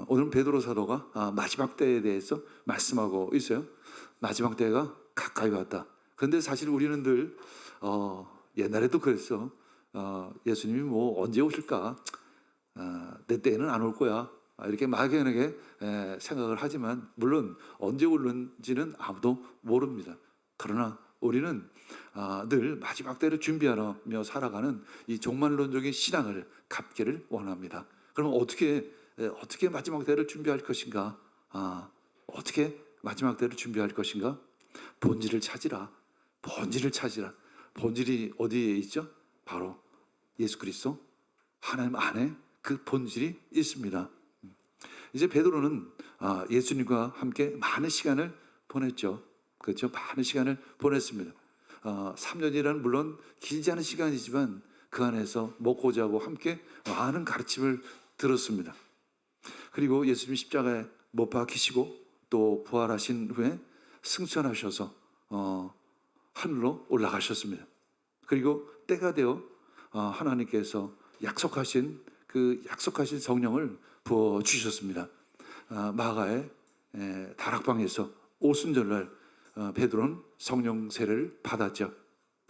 오늘 베드로 사도가 마지막 때에 대해서 말씀하고 있어요. 마지막 때가 가까이 왔다. 그런데 사실 우리는 늘 옛날에도 그랬어. 예수님이 뭐 언제 오실까? 내 때에는 안 올 거야. 이렇게 막연하게 생각을 하지만 물론 언제 올는지는 아무도 모릅니다. 그러나 우리는 늘 마지막 때를 준비하며 살아가는 이 종말론적인 신앙을 갖기를 원합니다. 그러면 어떻게 마지막 때를 준비할 것인가? 어떻게 마지막 때를 준비할 것인가? 본질을 찾으라. 본질을 찾으라. 본질이 어디에 있죠? 바로 예수 그리스도 하나님 안에 그 본질이 있습니다. 이제 베드로는 예수님과 함께 많은 시간을 보냈죠. 그렇죠? 많은 시간을 보냈습니다. 3년이라는 물론 길지 않은 시간이지만 그 안에서 먹고 자고 함께 많은 가르침을 들었습니다. 그리고 예수님 십자가에 못 박히시고 또 부활하신 후에 승천하셔서 하늘로 올라가셨습니다. 그리고 때가 되어 하나님께서 약속하신 성령을 부어 주셨습니다. 마가의 다락방에서 오순절날 베드로는 성령 세례를 받았죠.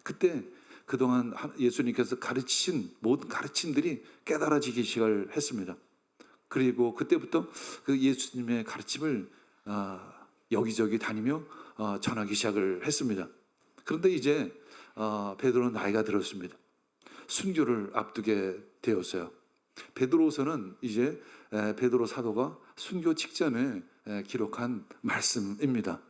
그때 그동안 예수님께서 가르치신 모든 가르침들이 깨달아지기 시작했습니다. 그리고 그때부터 그 예수님의 가르침을 여기저기 다니며 전하기 시작을 했습니다. 그런데 이제 베드로는 나이가 들었습니다. 순교를 앞두게 되었어요. 베드로서는 이제 베드로 사도가 순교 직전에 기록한 말씀입니다.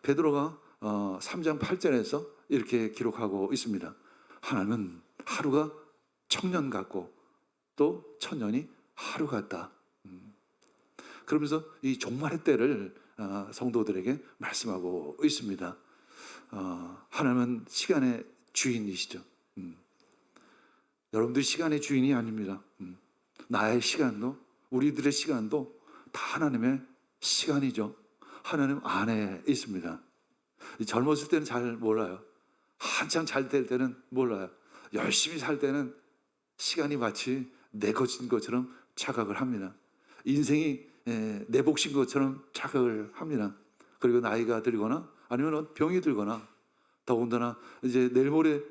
베드로가 3장 8절에서 이렇게 기록하고 있습니다. 하나님은 하루가 청년 같고 또 천년이 하루 같다. 그러면서 이 종말의 때를 성도들에게 말씀하고 있습니다. 하나님은 시간의 주인이시죠. 여러분들 시간의 주인이 아닙니다. 나의 시간도 우리들의 시간도 다 하나님의 시간이죠. 하나님 안에 있습니다. 젊었을 때는 잘 몰라요. 한창 잘 될 때는 몰라요. 열심히 살 때는 시간이 마치 내 것인 것처럼 착각을 합니다. 인생이 내 몫인 것처럼 착각을 합니다. 그리고 나이가 들거나 아니면 병이 들거나 더군다나 이제 내일 모레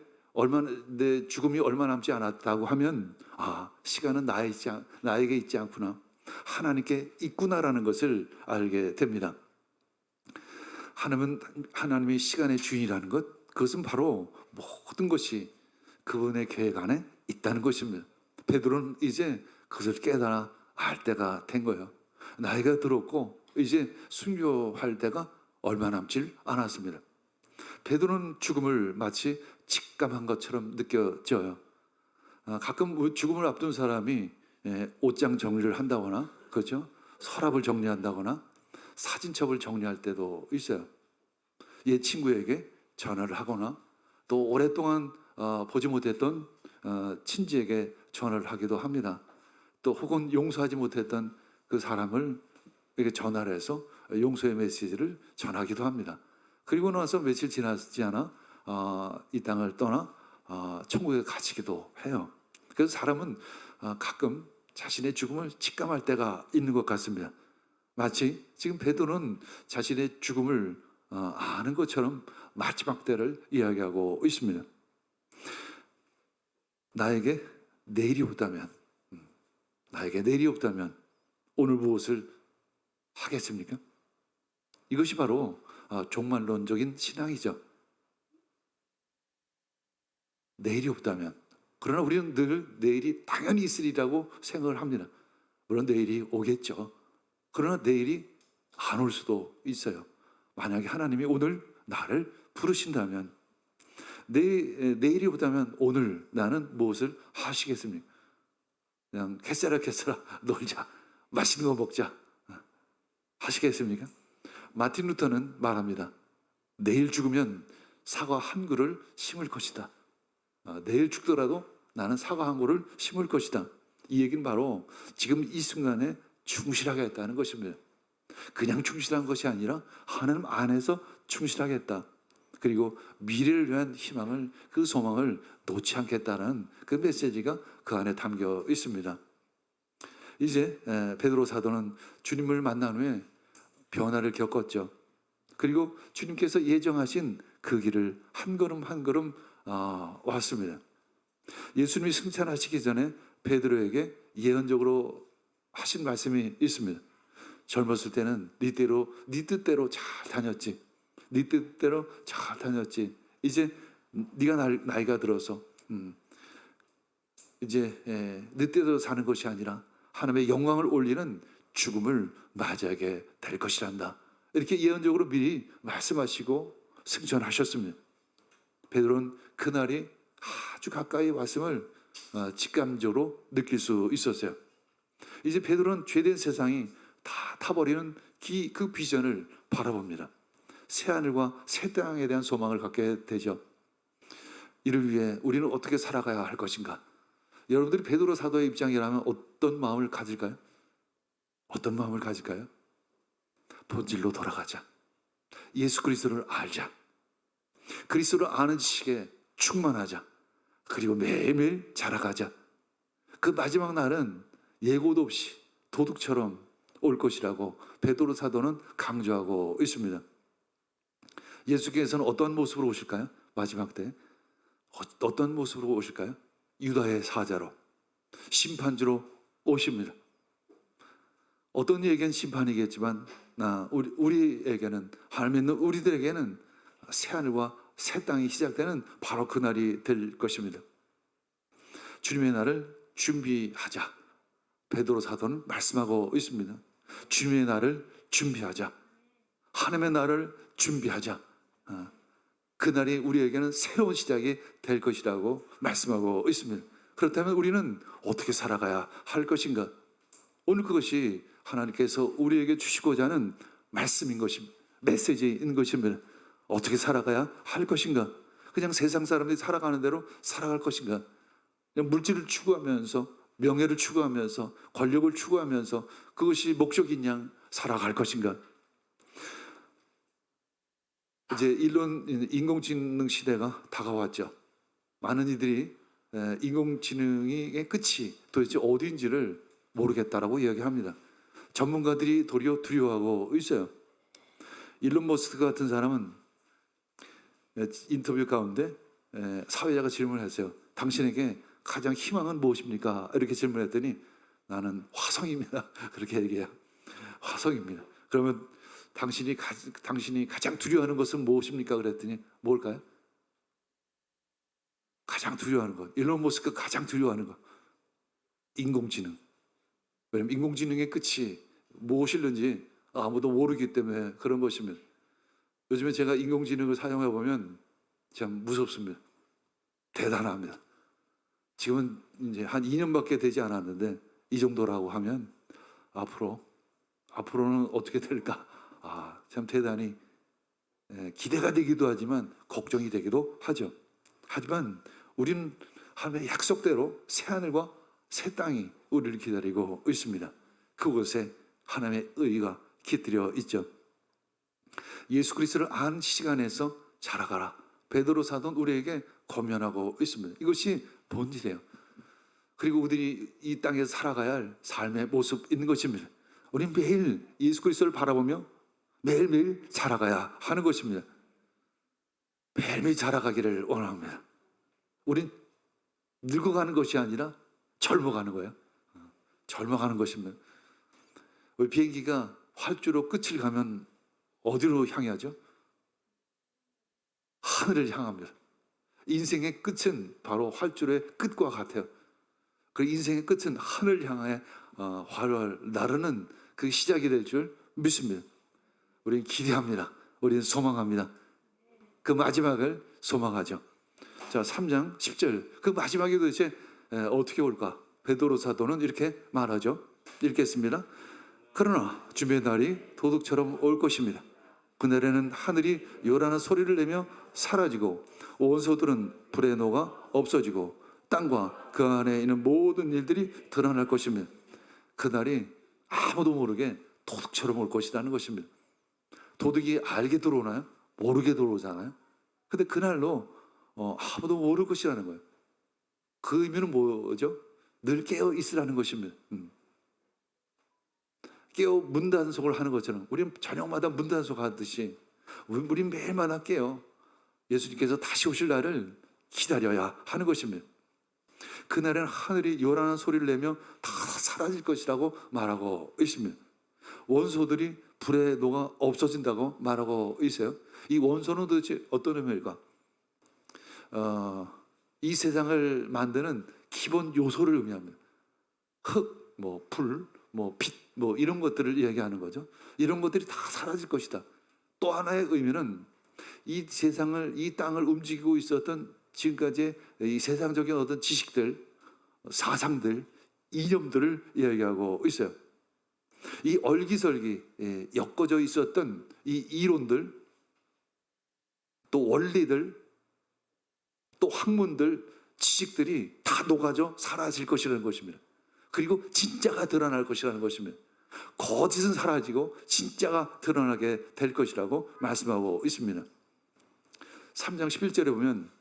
내 죽음이 얼마 남지 않았다고 하면 시간은 나에게 있지 않구나. 하나님께 있구나라는 것을 알게 됩니다. 하나님이 시간의 주인이라는 것, 그것은 바로 모든 것이 그분의 계획 안에 있다는 것입니다. 베드로는 이제 그것을 깨달아 알 때가 된 거예요. 나이가 들었고 이제 순교할 때가 얼마 남지 않았습니다. 베드로는 죽음을 마치 직감한 것처럼 느껴져요. 가끔 죽음을 앞둔 사람이 옷장 정리를 한다거나, 그렇죠? 서랍을 정리한다거나 사진첩을 정리할 때도 있어요. 옛 친구에게 전화를 하거나 또 오랫동안 보지 못했던 친지에게 전화를 하기도 합니다. 또 혹은 용서하지 못했던 그 사람을 이렇게 전화를 해서 용서의 메시지를 전하기도 합니다. 그리고 나서 며칠 지나지 않아 이 땅을 떠나 천국에 갇히기도 해요. 그래서 사람은 가끔 자신의 죽음을 직감할 때가 있는 것 같습니다. 마치 지금 베드로는 자신의 죽음을 아는 것처럼 마지막 때를 이야기하고 있습니다. 나에게 내일이 없다면 오늘 무엇을 하겠습니까? 이것이 바로 종말론적인 신앙이죠. 내일이 없다면. 그러나 우리는 늘 내일이 당연히 있으리라고 생각을 합니다. 물론 내일이 오겠죠. 그러나 내일이 안 올 수도 있어요. 만약에 하나님이 오늘 나를 부르신다면 내일이 없다면 오늘 나는 무엇을 하시겠습니까? 그냥 캐세라 놀자, 맛있는 거 먹자 하시겠습니까? 마틴 루터는 말합니다. 내일 죽으면 사과 한 그루를 심을 것이다. 내일 죽더라도 나는 사과 한 그루를 심을 것이다. 이 얘기는 바로 지금 이 순간에 충실하겠다는 것입니다. 그냥 충실한 것이 아니라 하나님 안에서 충실하겠다. 그리고 미래를 위한 희망을, 그 소망을 놓지 않겠다는 그 메시지가 그 안에 담겨 있습니다. 이제 베드로 사도는 주님을 만난 후에 변화를 겪었죠. 그리고 주님께서 예정하신 그 길을 한 걸음 한 걸음 왔습니다. 예수님이 승천하시기 전에 베드로에게 예언적으로 하신 말씀이 있습니다. 젊었을 때는 네 뜻대로 잘 다녔지. 네 뜻대로 잘 다녔지. 이제 네가 나이가 들어서 이제 네 뜻대로 사는 것이 아니라 하나님의 영광을 올리는 죽음을 맞이하게 될 것이란다. 이렇게 예언적으로 미리 말씀하시고 승천하셨습니다. 베드로는 그날이 아주 가까이 왔음을 직감적으로 느낄 수 있었어요. 이제 베드로는 죄된 세상이 다 타버리는 그 비전을 바라봅니다. 새하늘과 새 땅에 대한 소망을 갖게 되죠. 이를 위해 우리는 어떻게 살아가야 할 것인가? 여러분들이 베드로 사도의 입장이라면 어떤 마음을 가질까요? 어떤 마음을 가질까요? 본질로 돌아가자. 예수 그리스도를 알자. 그리스도를 아는 지식에 충만하자. 그리고 매일매일 자라가자. 그 마지막 날은 예고도 없이 도둑처럼 올 것이라고 베드로 사도는 강조하고 있습니다. 예수께서는 어떤 모습으로 오실까요? 마지막 때 어떤 모습으로 오실까요? 유다의 사자로, 심판주로 오십니다. 어떤 이에게는 심판이겠지만 우리에게는, 하나님 믿는 우리들에게는 새하늘과 새 땅이 시작되는 바로 그날이 될 것입니다. 주님의 날을 준비하자. 베드로 사도는 말씀하고 있습니다. 주님의 날을 준비하자. 하나님의 날을 준비하자. 그날이 우리에게는 새로운 시작이 될 것이라고 말씀하고 있습니다. 그렇다면 우리는 어떻게 살아가야 할 것인가? 오늘 그것이 하나님께서 우리에게 주시고자 하는 말씀인 것입니다. 메시지인 것입니다. 어떻게 살아가야 할 것인가? 그냥 세상 사람들이 살아가는 대로 살아갈 것인가? 그냥 물질을 추구하면서, 명예를 추구하면서, 권력을 추구하면서 그것이 목적인 양 살아갈 것인가? 이제 인공지능 시대가 다가왔죠. 많은 이들이 인공지능의 끝이 도대체 어디인지를 모르겠다라고 이야기합니다. 전문가들이 도리어 두려워하고 있어요. 일론 머스크 같은 사람은 인터뷰 가운데 사회자가 질문을 했어요. 당신에게 가장 희망은 무엇입니까? 이렇게 질문했더니 나는 화성입니다. 그렇게 얘기해요. 화성입니다. 그러면 당신이 가장 두려워하는 것은 무엇입니까? 그랬더니 뭘까요? 가장 두려워하는 것. 일론 머스크가 가장 두려워하는 것. 인공지능. 왜냐하면 인공지능의 끝이 무엇일는지 아무도 모르기 때문에 그런 것입니다. 요즘에 제가 인공지능을 사용해 보면 참 무섭습니다. 대단합니다. 지금은 이제 한 2년밖에 되지 않았는데 이 정도라고 하면 앞으로는 어떻게 될까? 참 대단히 기대가 되기도 하지만 걱정이 되기도 하죠. 하지만 우리는 하나님의 약속대로 새하늘과 새 땅이 우리를 기다리고 있습니다. 그곳에 하나님의 의가 깃들여 있죠. 예수 그리스도를 아는 시간에서 자라가라. 베드로 사도는 우리에게 권면하고 있습니다. 이것이 본질이에요. 그리고 우리들이 이 땅에서 살아가야 할 삶의 모습인 것입니다. 우리는 매일 예수 그리스도를 바라보며 매일매일 자라가야 하는 것입니다. 매일매일 자라가기를 원합니다. 우린 늙어가는 것이 아니라 젊어가는 거예요. 젊어가는 것입니다. 우리 비행기가 활주로 끝을 가면 어디로 향하죠? 하늘을 향합니다. 인생의 끝은 바로 활주로의 끝과 같아요. 그 인생의 끝은 하늘을 향해 활활 나르는 그 시작이 될 줄 믿습니다. 우리는 기대합니다. 우리는 소망합니다. 그 마지막을 소망하죠. 자, 3장 10절. 그 마지막이 도대체 어떻게 올까? 베드로 사도는 이렇게 말하죠. 읽겠습니다. 그러나 주의 날이 도둑처럼 올 것입니다. 그날에는 하늘이 요란한 소리를 내며 사라지고 온 소들은 불에 녹아 없어지고 땅과 그 안에 있는 모든 일들이 드러날 것입니다. 그날이 아무도 모르게 도둑처럼 올 것이라는 것입니다. 도둑이 알게 들어오나요? 모르게 들어오잖아요. 근데 그날로 아무도 모를 것이라는 거예요. 그 의미는 뭐죠? 늘 깨어 있으라는 것입니다. 깨어 문단속을 하는 것처럼 우리는 저녁마다 문단속 하듯이 우리 매일마다 깨어 예수님께서 다시 오실 날을 기다려야 하는 것입니다. 그날에는 하늘이 요란한 소리를 내며 다 사라질 것이라고 말하고 있습니다. 원소들이 불에 녹아 없어진다고 말하고 있어요. 이 원소는 도대체 어떤 의미일까? 이 세상을 만드는 기본 요소를 의미합니다. 흙, 불, 빛, 이런 것들을 이야기하는 거죠. 이런 것들이 다 사라질 것이다. 또 하나의 의미는 이 세상을, 이 땅을 움직이고 있었던 지금까지 이 세상적인 어떤 지식들, 사상들, 이념들을 이야기하고 있어요. 이 얼기설기 엮어져 있었던 이 이론들, 또 원리들, 또 학문들, 지식들이 다 녹아져 사라질 것이라는 것입니다. 그리고 진짜가 드러날 것이라는 것입니다. 거짓은 사라지고 진짜가 드러나게 될 것이라고 말씀하고 있습니다. 3장 11절에 보면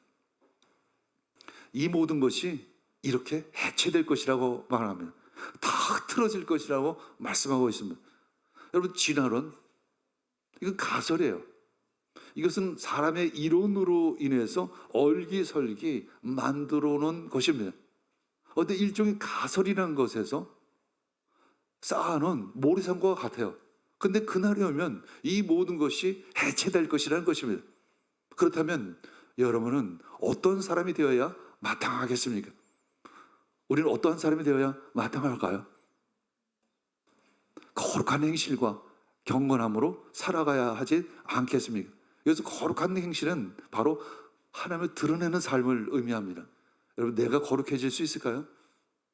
이 모든 것이 이렇게 해체될 것이라고 말합니다. 다 흐트러질 것이라고 말씀하고 있습니다. 여러분, 진화론, 이건 가설이에요. 이것은 사람의 이론으로 인해서 얼기설기 만들어 놓은 것입니다. 어떤 일종의 가설이라는 것에서 쌓아놓은 모래성과 같아요. 근데 그날이 오면 이 모든 것이 해체될 것이라는 것입니다. 그렇다면 여러분은 어떤 사람이 되어야 마땅하겠습니까? 우리는 어떠한 사람이 되어야 마땅할까요? 거룩한 행실과 경건함으로 살아가야 하지 않겠습니까? 그래서 거룩한 행실은 바로 하나님을 드러내는 삶을 의미합니다. 여러분, 내가 거룩해질 수 있을까요?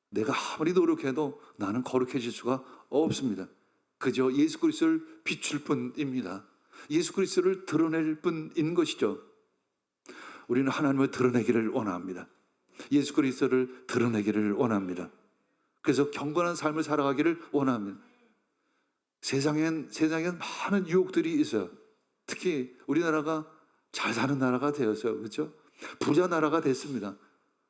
내가 아무리 노력해도 나는 거룩해질 수가 없습니다. 그저 예수 그리스도를 비출 뿐입니다. 예수 그리스도를 드러낼 뿐인 것이죠. 우리는 하나님을 드러내기를 원합니다. 예수 그리스도를 드러내기를 원합니다. 그래서 경건한 삶을 살아가기를 원합니다. 세상엔 많은 유혹들이 있어요. 특히 우리나라가 잘 사는 나라가 되었어요. 그렇죠? 부자 나라가 됐습니다.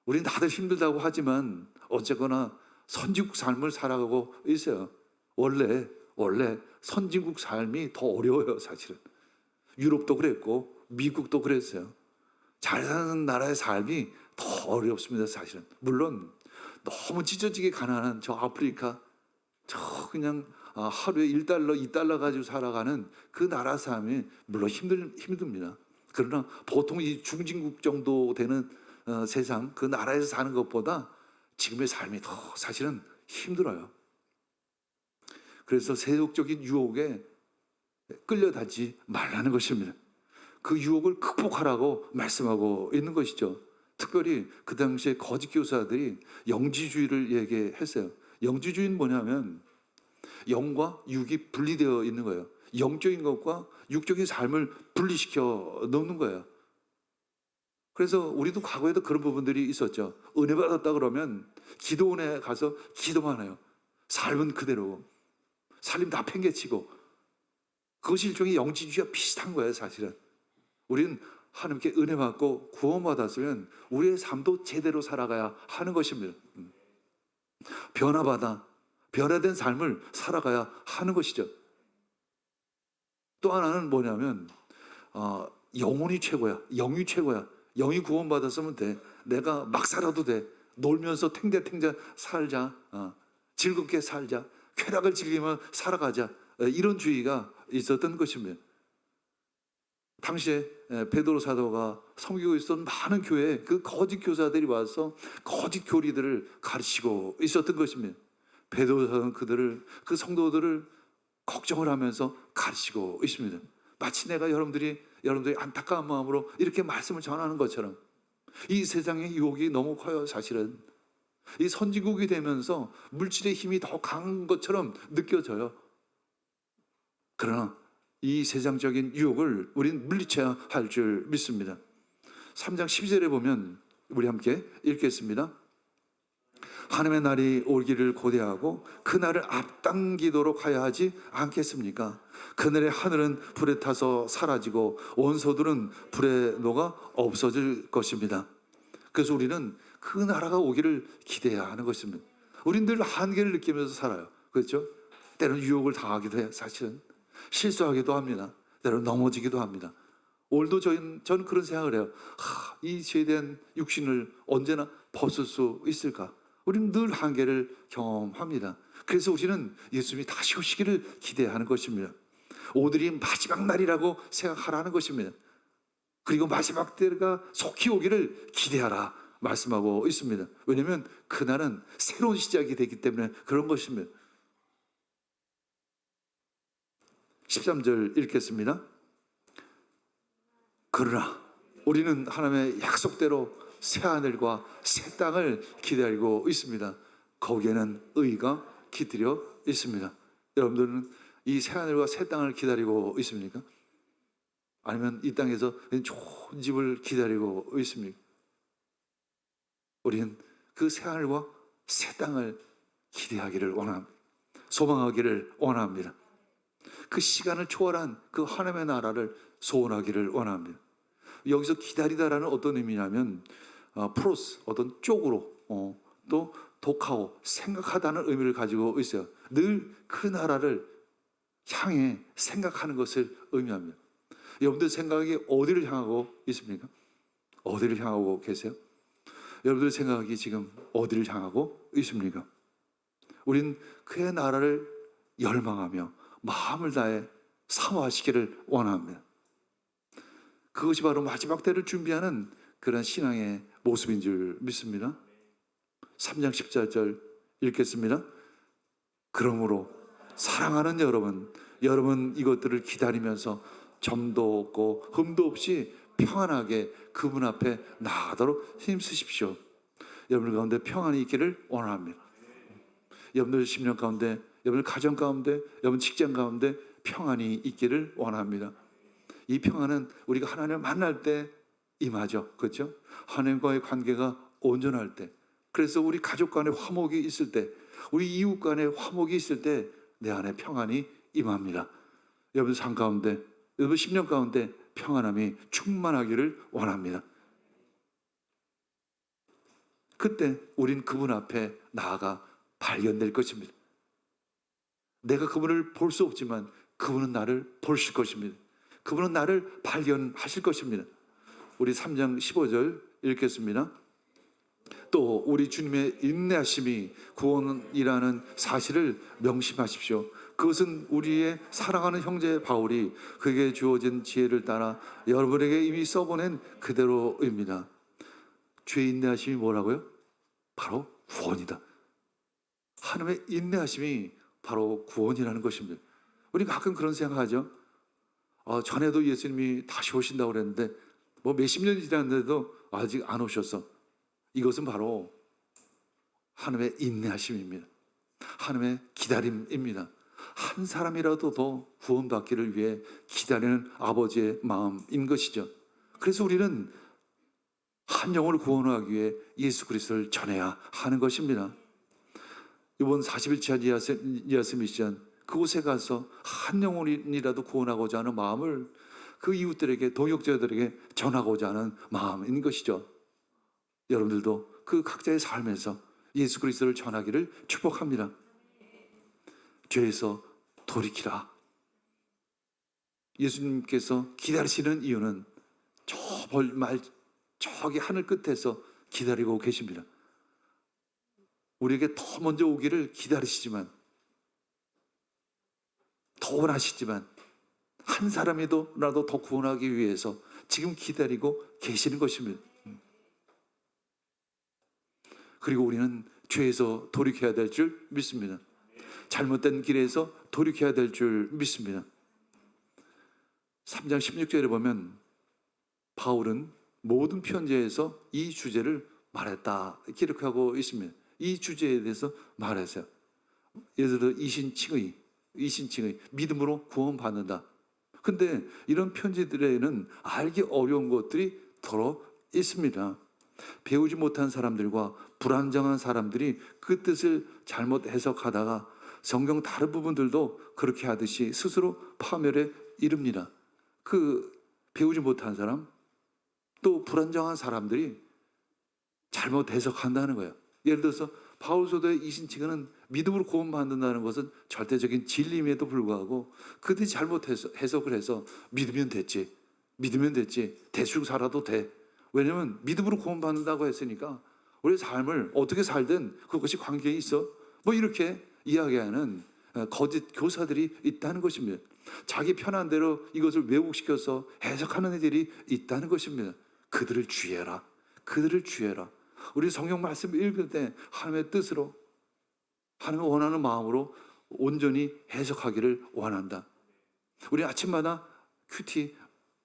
우리는 다들 힘들다고 하지만 어쨌거나 선진국 삶을 살아가고 있어요. 원래 선진국 삶이 더 어려워요, 사실은. 유럽도 그랬고 미국도 그랬어요. 잘 사는 나라의 삶이 더 어렵습니다, 사실은. 물론 너무 찢어지게 가난한 저 아프리카, 저 그냥 하루에 1달러, 2달러 가지고 살아가는 그 나라 삶이 물론 힘듭니다. 그러나 보통 이 중진국 정도 되는 세상, 그 나라에서 사는 것보다 지금의 삶이 더 사실은 힘들어요. 그래서 세속적인 유혹에 끌려다니지 말라는 것입니다. 그 유혹을 극복하라고 말씀하고 있는 것이죠. 특별히 그 당시에 거짓 교사들이 영지주의를 얘기했어요. 영지주의는 뭐냐면 영과 육이 분리되어 있는 거예요. 영적인 것과 육적인 삶을 분리시켜 놓는 거예요. 그래서 우리도 과거에도 그런 부분들이 있었죠. 은혜 받았다 그러면 기도원에 가서 기도만 해요. 삶은 그대로. 살림 다 팽개치고. 그것이 일종의 영지주의와 비슷한 거예요, 사실은. 우리는 하나님께 은혜 받고 구원받았으면 우리의 삶도 제대로 살아가야 하는 것입니다. 변화된 삶을 살아가야 하는 것이죠. 또 하나는 뭐냐면 영혼이 최고야. 영이 최고야. 영이 구원받았으면 돼. 내가 막 살아도 돼. 놀면서 탱자탱자 살자. 즐겁게 살자. 쾌락을 즐기며 살아가자. 이런 주의가 있었던 것입니다. 당시에 베드로 사도가 섬기고 있었던 많은 교회에 그 거짓 교사들이 와서 거짓 교리들을 가르치고 있었던 것입니다. 베드로 사도는 그 성도들을 걱정을 하면서 가르치고 있습니다. 마치 내가 여러분들이 안타까운 마음으로 이렇게 말씀을 전하는 것처럼 이 세상의 유혹이 너무 커요. 사실은 이 선진국이 되면서 물질의 힘이 더 강한 것처럼 느껴져요. 그러나 이 세상적인 유혹을 우리는 물리쳐야 할 줄 믿습니다. 3장 12절에 보면 우리 함께 읽겠습니다. 하나님의 날이 오기를 고대하고 그 날을 앞당기도록 하야 하지 않겠습니까? 그날의 하늘은 불에 타서 사라지고 원소들은 불에 녹아 없어질 것입니다. 그래서 우리는 그 나라가 오기를 기대해야 하는 것입니다. 우리는 늘 한계를 느끼면서 살아요. 그렇죠? 때로는 유혹을 당하기도 해요. 사실은 실수하기도 합니다. 때로는 넘어지기도 합니다. 오늘도 저는 그런 생각을 해요. 이 죄된 육신을 언제나 벗을 수 있을까? 우리는 늘 한계를 경험합니다. 그래서 우리는 예수님이 다시 오시기를 기대하는 것입니다. 오늘이 마지막 날이라고 생각하라는 것입니다. 그리고 마지막 때가 속히 오기를 기대하라 말씀하고 있습니다. 왜냐하면 그날은 새로운 시작이 되기 때문에 그런 것입니다. 13절 읽겠습니다. 그러나 우리는 하나님의 약속대로 새하늘과 새 땅을 기다리고 있습니다. 거기에는 의가 깃들여 있습니다. 여러분들은 이 새하늘과 새 땅을 기다리고 있습니까? 아니면 이 땅에서 좋은 집을 기다리고 있습니까? 우리는 그 새하늘과 새 땅을 기대하기를 원합니다. 소망하기를 원합니다. 그 시간을 초월한 그 하나님의 나라를 소원하기를 원합니다. 여기서 기다리다라는 어떤 의미냐면 프로스, 어떤 쪽으로 또 독하고 생각하다는 의미를 가지고 있어요. 늘 그 나라를 향해 생각하는 것을 의미합니다. 여러분들 생각이 어디를 향하고 있습니까? 어디를 향하고 계세요? 여러분들 생각이 지금 어디를 향하고 있습니까? 우린 그의 나라를 열망하며 마음을 다해 사모하시기를 원합니다. 그것이 바로 마지막 때를 준비하는 그런 신앙의 모습인 줄 믿습니다. 3장 14절 읽겠습니다. 그러므로 사랑하는 여러분 이것들을 기다리면서 점도 없고 흠도 없이 평안하게 그분 앞에 나아가도록 힘쓰십시오. 여러분 가운데 평안이 있기를 원합니다. 여러분들 심령 가운데, 여러분 가정 가운데, 여러분 직장 가운데 평안이 있기를 원합니다. 이 평안은 우리가 하나님을 만날 때 임하죠. 그렇죠? 하나님과의 관계가 온전할 때, 그래서 우리 가족 간에 화목이 있을 때, 우리 이웃 간에 화목이 있을 때 내 안에 평안이 임합니다. 여러분 삶 가운데, 여러분 심령 가운데 평안함이 충만하기를 원합니다. 그때 우린 그분 앞에 나아가 발견될 것입니다. 내가 그분을 볼 수 없지만 그분은 나를 보실 것입니다. 그분은 나를 발견하실 것입니다. 우리 3장 15절 읽겠습니다. 또 우리 주님의 인내하심이 구원이라는 사실을 명심하십시오. 그것은 우리의 사랑하는 형제 바울이 그에게 주어진 지혜를 따라 여러분에게 이미 써보낸 그대로입니다. 주의 인내하심이 뭐라고요? 바로 구원이다. 하나님의 인내하심이 바로 구원이라는 것입니다. 우리 가끔 그런 생각하죠. 전에도 예수님이 다시 오신다고 그랬는데 몇십 년이 지났는데도 아직 안 오셨어. 이것은 바로 하나님의 인내하심입니다. 하나님의 기다림입니다. 한 사람이라도 더 구원받기를 위해 기다리는 아버지의 마음인 것이죠. 그래서 우리는 한 영혼을 구원하기 위해 예수 그리스도를 전해야 하는 것입니다. 이번 40일차 이하스 미션, 그곳에 가서 한 영혼이라도 구원하고자 하는 마음을 그 이웃들에게, 동역자들에게 전하고자 하는 마음인 것이죠. 여러분들도 그 각자의 삶에서 예수 그리스도를 전하기를 축복합니다. 죄에서 돌이키라. 예수님께서 기다리시는 이유는 저기 하늘 끝에서 기다리고 계십니다. 우리에게 더 먼저 오기를 기다리시지만, 더 원하시지만 한 사람이라도 더 구원하기 위해서 지금 기다리고 계시는 것입니다. 그리고 우리는 죄에서 돌이켜야 될 줄 믿습니다. 잘못된 길에서 돌이켜야 될 줄 믿습니다. 3장 16절에 보면 바울은 모든 편지에서 이 주제를 말했다 기록하고 있습니다. 이 주제에 대해서 말했어요. 예를 들어 이신칭의, 믿음으로 구원받는다. 근데 이런 편지들에는 알기 어려운 것들이 더러 있습니다. 배우지 못한 사람들과 불안정한 사람들이 그 뜻을 잘못 해석하다가 성경 다른 부분들도 그렇게 하듯이 스스로 파멸에 이릅니다. 그 배우지 못한 사람, 또 불안정한 사람들이 잘못 해석한다는 거예요. 예를 들어서 바울 사도의 이 신칭은 믿음으로 구원받는다는 것은 절대적인 진리임에도 불구하고 그들이 잘못해서 해석을 해서 믿으면 됐지, 대충 살아도 돼. 왜냐면 믿음으로 구원받는다고 했으니까 우리 삶을 어떻게 살든 그것이 관계에 있어, 뭐 이렇게 이야기하는 거짓 교사들이 있다는 것입니다. 자기 편한 대로 이것을 왜곡시켜서 해석하는 애들이 있다는 것입니다. 그들을 주의해라. 우리 성경 말씀 읽을 때 하나님의 뜻으로, 하나님의 원하는 마음으로 온전히 해석하기를 원한다. 우리 아침마다 큐티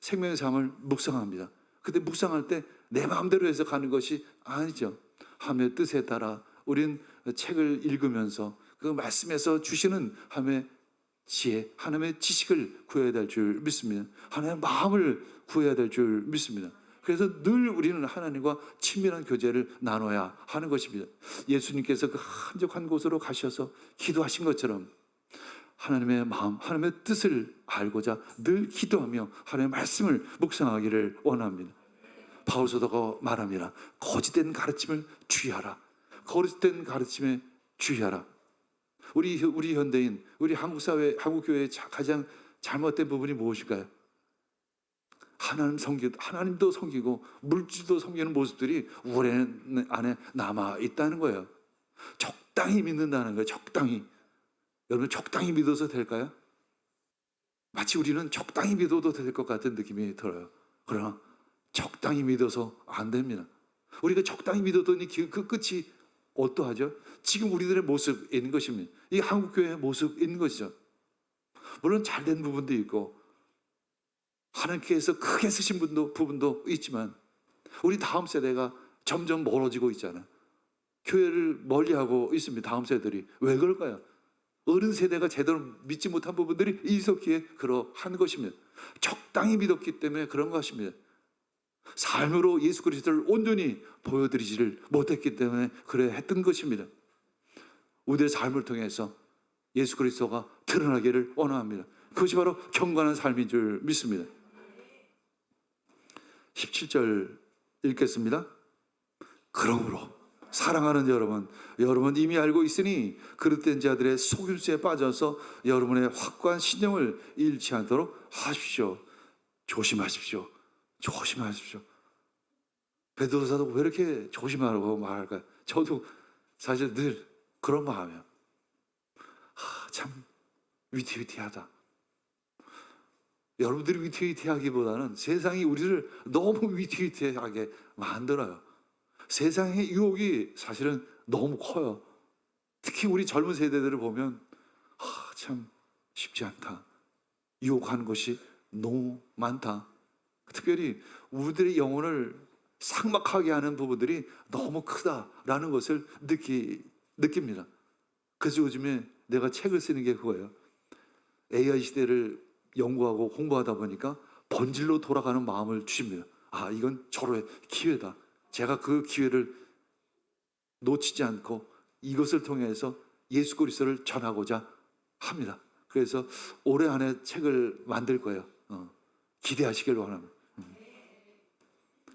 생명의 삶을 묵상합니다. 근데 묵상할 때 내 마음대로 해석하는 것이 아니죠. 하나님의 뜻에 따라 우린 책을 읽으면서 그 말씀에서 주시는 하나님의 지혜, 하나님의 지식을 구해야 될 줄 믿습니다. 하나님의 마음을 구해야 될 줄 믿습니다. 그래서 늘 우리는 하나님과 친밀한 교제를 나눠야 하는 것입니다. 예수님께서 그 한적한 곳으로 가셔서 기도하신 것처럼 하나님의 마음, 하나님의 뜻을 알고자 늘 기도하며 하나님의 말씀을 묵상하기를 원합니다. 바울 사도가 말합니다. 거짓된 가르침을 주의하라. 거짓된 가르침에 주의하라. 우리 현대인, 우리 한국 사회, 한국 교회의 가장 잘못된 부분이 무엇일까요? 하나님도 섬기고 물질도 섬기는 모습들이 우리 안에 남아 있다는 거예요. 적당히 믿는다는 거예요. 적당히. 여러분, 적당히 믿어서 될까요? 마치 우리는 적당히 믿어도 될 것 같은 느낌이 들어요. 그러나 적당히 믿어서 안 됩니다. 우리가 적당히 믿었더니 그 끝이 어떠하죠? 지금 우리들의 모습인 것입니다. 이 한국교회의 모습인 것이죠. 물론 잘된 부분도 있고 하나님께서 크게 쓰신 부분도 있지만 우리 다음 세대가 점점 멀어지고 있잖아요. 교회를 멀리하고 있습니다. 다음 세대들이. 왜 그럴까요? 어른 세대가 제대로 믿지 못한 부분들이 있었기에 그러한 것입니다. 적당히 믿었기 때문에 그런 것입니다. 삶으로 예수 그리스도를 온전히 보여드리지를 못했기 때문에 그래 했던 것입니다. 우리의 삶을 통해서 예수 그리스도가 드러나기를 원합니다. 그것이 바로 경건한 삶인 줄 믿습니다. 17절 읽겠습니다. 그러므로 사랑하는 여러분 이미 알고 있으니 그릇된 자들의 속임수에 빠져서 여러분의 확고한 신념을 잃지 않도록 하십시오. 조심하십시오. 베드로 사도가 왜 이렇게 조심하라고 말할까요? 저도 사실 늘 그런 마음이에요. 참 위태위태하다. 여러분들이 위태위태하기보다는 세상이 우리를 너무 위태위태하게 만들어요. 세상의 유혹이 사실은 너무 커요. 특히 우리 젊은 세대들을 보면 참 쉽지 않다. 유혹하는 것이 너무 많다. 특별히 우리들의 영혼을 삭막하게 하는 부분들이 너무 크다라는 것을 느낍니다. 그래서 요즘에 내가 책을 쓰는 게 그거예요. AI 시대를 연구하고 공부하다 보니까 본질로 돌아가는 마음을 주십니다. 이건 절호의 기회다. 제가 그 기회를 놓치지 않고 이것을 통해서 예수 그리스도를 전하고자 합니다. 그래서 올해 안에 책을 만들 거예요. 기대하시길 원합니다.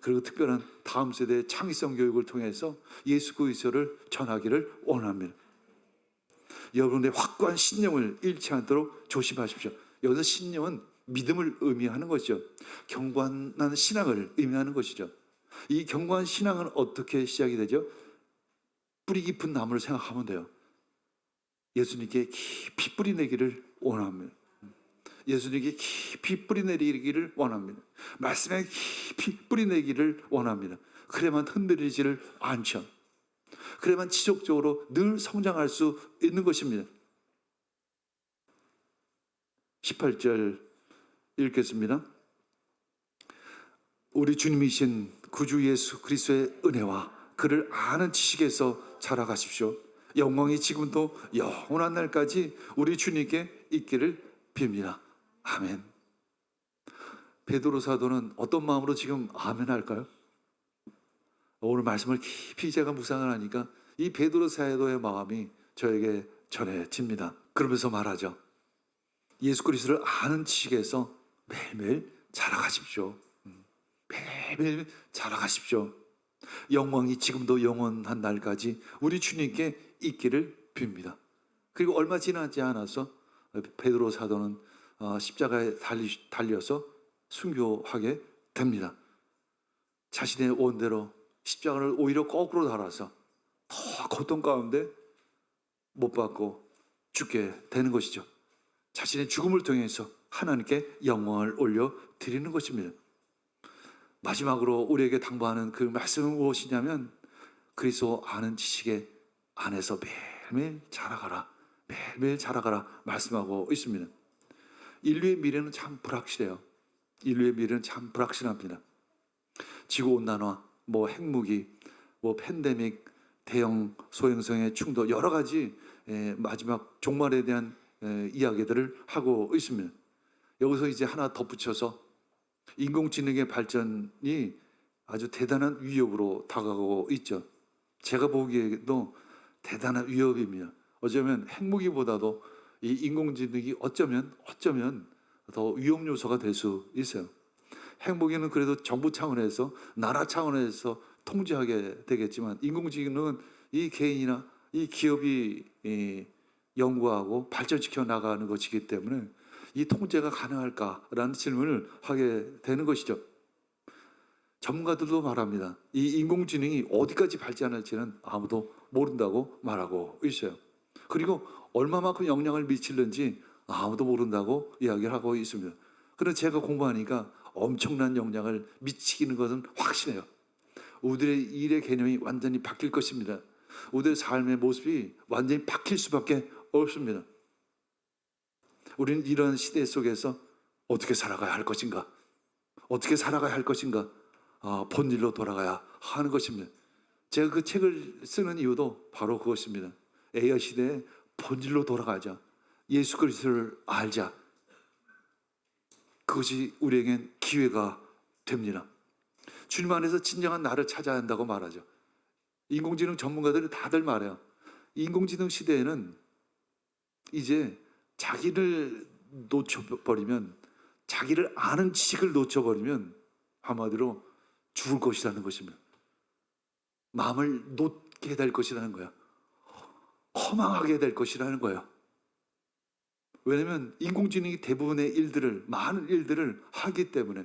그리고 특별한 다음 세대의 창의성 교육을 통해서 예수 그리스도를 전하기를 원합니다. 여러분의 확고한 신념을 잃지 않도록 조심하십시오. 여기서 신념은 믿음을 의미하는 것이죠. 경건한 신앙을 의미하는 것이죠. 이 경건한 신앙은 어떻게 시작이 되죠? 뿌리 깊은 나무를 생각하면 돼요. 예수님께 깊이 뿌리 내기를 원합니다. 예수님께 깊이 뿌리 내리기를 원합니다. 말씀에 깊이 뿌리 내기를 원합니다. 그래야만 흔들리지를 않죠. 그래야만 지속적으로 늘 성장할 수 있는 것입니다. 18절 읽겠습니다. 우리 주님이신 구주 예수 그리스도의 은혜와 그를 아는 지식에서 자라가십시오. 영광이 지금도 영원한 날까지 우리 주님께 있기를 빕니다. 아멘. 베드로 사도는 어떤 마음으로 지금 아멘 할까요? 오늘 말씀을 깊이 제가 묵상을 하니까 이 베드로 사도의 마음이 저에게 전해집니다. 그러면서 말하죠. 예수 그리스도를 아는 지식에서 매일매일 자라가십시오. 매일매일 자라가십시오. 영광이 지금도 영원한 날까지 우리 주님께 있기를 빕니다. 그리고 얼마 지나지 않아서 베드로 사도는 십자가에 달려서 순교하게 됩니다. 자신의 원대로 십자가를 오히려 거꾸로 달아서 더 고통 가운데 못 받고 죽게 되는 것이죠. 자신의 죽음을 통해서 하나님께 영광을 올려 드리는 것입니다. 마지막으로 우리에게 당부하는 그 말씀은 무엇이냐면 그리스도 아는 지식에 안에서 매일매일 자라가라, 매일매일 자라가라 말씀하고 있습니다. 인류의 미래는 참 불확실해요. 인류의 미래는 참 불확실합니다. 지구온난화, 핵무기, 팬데믹, 대형 소행성의 충돌, 여러 가지 마지막 종말에 대한 이야기들을 하고 있습니다. 여기서 이제 하나 덧붙여서 인공지능의 발전이 아주 대단한 위협으로 다가가고 있죠. 제가 보기에도 대단한 위협입니다. 어쩌면 핵무기보다도 이 인공지능이 어쩌면 더 위험 요소가 될 수 있어요. 핵무기는 그래도 정부 차원에서, 나라 차원에서 통제하게 되겠지만 인공지능은 이 개인이나 이 기업이 연구하고 발전시켜 나가는 것이기 때문에 이 통제가 가능할까라는 질문을 하게 되는 것이죠. 전문가들도 말합니다. 이 인공지능이 어디까지 발전할지는 아무도 모른다고 말하고 있어요. 그리고 얼마만큼 영향을 미칠는지 아무도 모른다고 이야기를 하고 있습니다. 그런데 제가 공부하니까 엄청난 영향을 미치는 것은 확신해요. 우리의 일의 개념이 완전히 바뀔 것입니다. 우리의 삶의 모습이 완전히 바뀔 수밖에 없습니다. 우리는 이런 시대 속에서 어떻게 살아가야 할 것인가? 어떻게 살아가야 할 것인가? 본일로 돌아가야 하는 것입니다. 제가 그 책을 쓰는 이유도 바로 그것입니다. AI 시대에 본질로 돌아가자. 예수 그리스도를 알자. 그것이 우리에겐 기회가 됩니다. 주님 안에서 진정한 나를 찾아야 한다고 말하죠. 인공지능 전문가들이 다들 말해요. 인공지능 시대에는 이제 자기를 놓쳐버리면, 자기를 아는 지식을 놓쳐버리면 한마디로 죽을 것이라는 것입니다. 마음을 놓게 될 것이라는 거야. 허망하게 될 것이라는 거예요. 왜냐하면 인공지능이 대부분의 일들을, 많은 일들을 하기 때문에.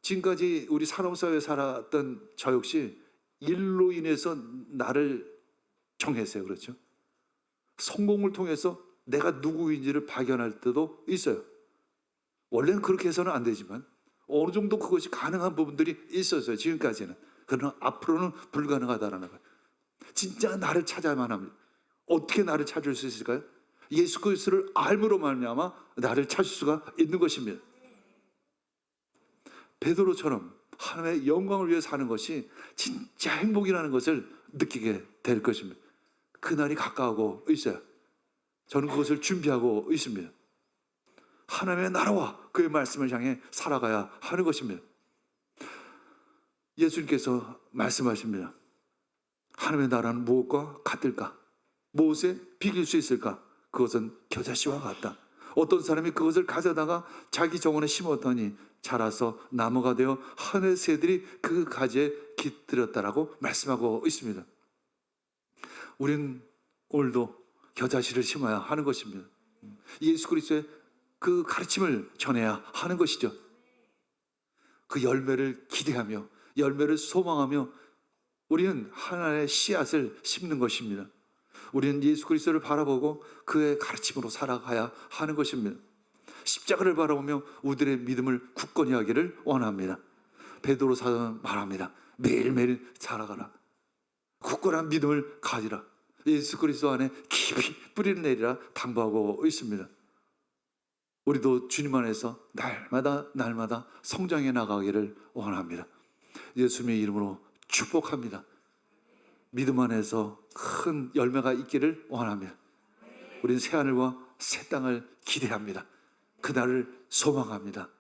지금까지 우리 산업사회에 살았던 저 역시 일로 인해서 나를 정했어요. 그렇죠? 성공을 통해서 내가 누구인지를 발견할 때도 있어요. 원래는 그렇게 해서는 안 되지만 어느 정도 그것이 가능한 부분들이 있었어요. 지금까지는. 그러나 앞으로는 불가능하다라는 거예요. 진짜 나를 찾아야만 합니다. 어떻게 나를 찾을 수 있을까요? 예수 그리스도를 알므로 말미암아 나를 찾을 수가 있는 것입니다. 베드로처럼 하나님의 영광을 위해 사는 것이 진짜 행복이라는 것을 느끼게 될 것입니다. 그날이 가까워오고 있어요. 저는 그것을 준비하고 있습니다. 하나님의 나라와 그의 말씀을 향해 살아가야 하는 것입니다. 예수님께서 말씀하십니다. 하나님의 나라는 무엇과 같을까? 무엇에 비길 수 있을까? 그것은 겨자씨와 같다. 어떤 사람이 그것을 가져다가 자기 정원에 심었더니 자라서 나무가 되어 하늘 새들이 그 가지에 깃들었다라고 말씀하고 있습니다. 우리는 오늘도 겨자씨를 심어야 하는 것입니다. 예수 그리스도의 그 가르침을 전해야 하는 것이죠. 그 열매를 기대하며 열매를 소망하며 우리는 하나의 씨앗을 심는 것입니다. 우리는 예수 그리스도를 바라보고 그의 가르침으로 살아가야 하는 것입니다. 십자가를 바라보며 우리의 믿음을 굳건히 하기를 원합니다. 베드로 사도는 말합니다. 매일매일 살아가라. 굳건한 믿음을 가지라. 예수 그리스도 안에 깊이 뿌리를 내리라 당부하고 있습니다. 우리도 주님 안에서 날마다 성장해 나가기를 원합니다. 예수님의 이름으로 축복합니다. 믿음 안에서 큰 열매가 있기를 원합니다. 우리는 새하늘과 새 땅을 기대합니다. 그날을 소망합니다.